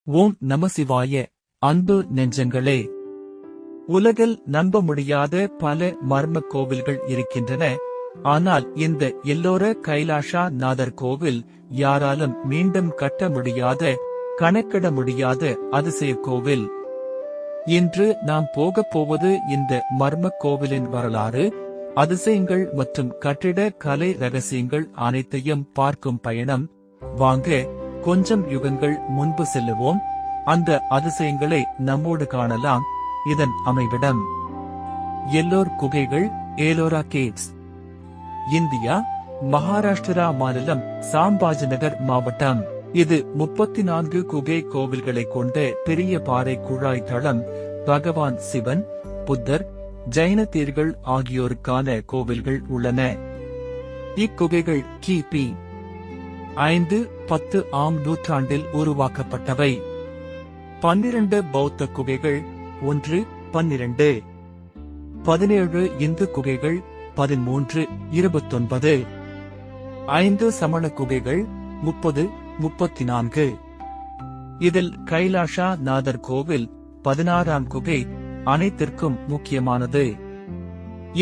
ஓம் நமசிவாய. அன்பு நெஞ்சங்களே, உலகில் நம்ப முடியாத பல மர்ம கோவில்கள் இருக்கின்றன. ஆனால் இந்த எல்லோர கைலாஷா நாதர் கோவில் யாராலும் மீண்டும் கட்ட முடியாத, கணக்கிட முடியாத அதிசய கோவில். இன்று நாம் போகப் போவது இந்த மர்ம கோவிலின் வரலாறு, அதிசயங்கள் மற்றும் கட்டிட கலை ரகசியங்கள் அனைத்தையும் பார்க்கும் பயணம். வாங்க, கொஞ்சம் யுகங்கள் முன்பு செல்லுவோம். அந்த அதிசயங்களை நம்மோடு காணலாம். இதன் அமைவிடம் எல்லோர் குகைகள், ஏலோரா கேவ்ஸ். இந்தியா, மகாராஷ்டிரா மாநிலம், சாம்பாஜிநகர் மாவட்டம். இது 34 குகை கோவில்களை கொண்ட பெரிய பாறை குழாய் தளம். பகவான் சிவன், புத்தர், ஜைன தீர்கள் ஆகியோருக்கான கோவில்கள் உள்ளன. இக்குகைகள் கிபி 5-10 ஆம் நூற்றாண்டில் உருவாக்கப்பட்டவை. 12 பௌத்த குகைகள், 1, 12, 17 இந்து குகைகள், 13, 29, 5 சமண குகைகள், 30, 34. இதில் கைலாஷா நாதர் கோவில் 16ஆம் குகை அனைத்திற்கும் முக்கியமானது.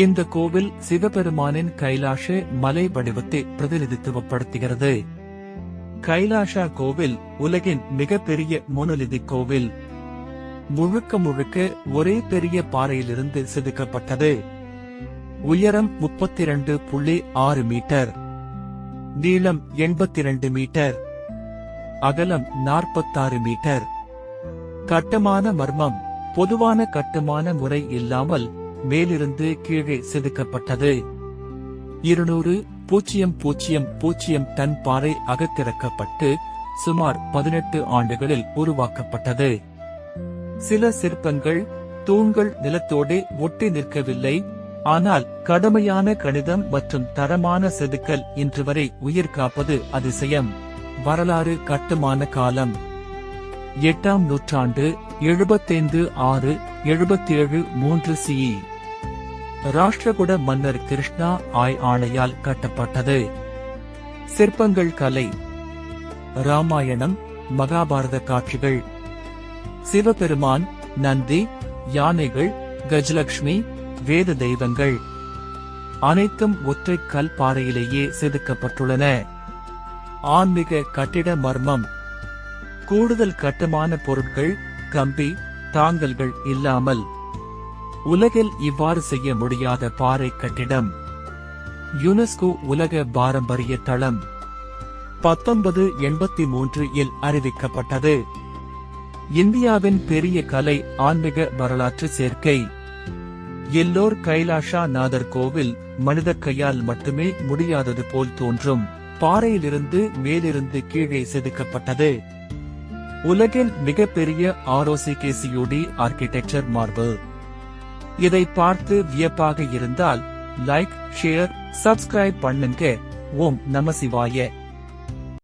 இந்த கோவில் சிவபெருமானின் கைலாஷ மலை வடிவத்தை பிரதிநிதித்துவப்படுத்துகிறது. கைலாஷா கோவில் உலகின் மிகப்பெரிய மோனோலிதிக் கோவில். முழுக்க முழுக்க ஒரே பெரிய பாறையிலிருந்து செதுக்கப்பட்டது. உயரம் 32.6 மீட்டர், நீளம் 82 மீட்டர், அகலம் 46 மீட்டர். கட்டுமான மர்மம்: பொதுவான கட்டுமான முறை இல்லாமல் மேலிருந்து கீழே செதுக்கப்பட்டது. 200,000 டன் பாறை அகத்திறக்கப்பட்டு சுமார் 18 ஆண்டுகளில் உருவாக்கப்பட்டது. சில சிற்பங்கள், தூண்கள் நிலத்தோடு ஒட்டி நிற்கவில்லை. ஆனால் கடுமையான கணிதம் மற்றும் தரமான செதுக்கல் இன்று வரை உயிர் காப்பது அதிசயம். வரலாறு: கட்டுமான காலம் 8ஆம் நூற்றாண்டு, 75-6-77 3 CE. ராஷ்டிரகூட மன்னர் கிருஷ்ணா ஆணையால் கட்டப்பட்டது. சிற்பங்கள் கலை: ராமாயணம், மகாபாரத காட்சிகள், சிவபெருமான், நந்தி, யானைகள், கஜலட்சுமி, வேத தெய்வங்கள் அனைத்தும் ஒற்றை கல் பாறையிலேயே செதுக்கப்பட்டுள்ளன. ஆன்மீக கட்டிட மர்மம்: கூடுதல் கட்டுமான பொருட்கள், கம்பி, தாங்கல்கள் இல்லாமல் உலகில் இவ்வாறு செய்ய முடியாத பாறை கட்டிடம். யுனெஸ்கோ உலக பாரம்பரிய தளம் 1983 இல் அறிவிக்கப்பட்டது. இந்தியாவின் பெரிய கலை ஆன்மீக வரலாற்று சேர்க்கை. எல்லோர் கைலாஷா நாதர் கோவில் மனித கையால் மட்டுமே முடியாதது போல் தோன்றும். பாறையிலிருந்து மேலிருந்து கீழே செதுக்கப்பட்டது. உலகின் மிகப்பெரிய ROCKCOD ஆர்கிடெக்சர் மார்பிள். இதை பார்த்து வியப்பாக இருந்தால் லைக், ஷேர், சப்ஸ்கிரைப் பண்ணுங்க. ஓம் நமசிவாய.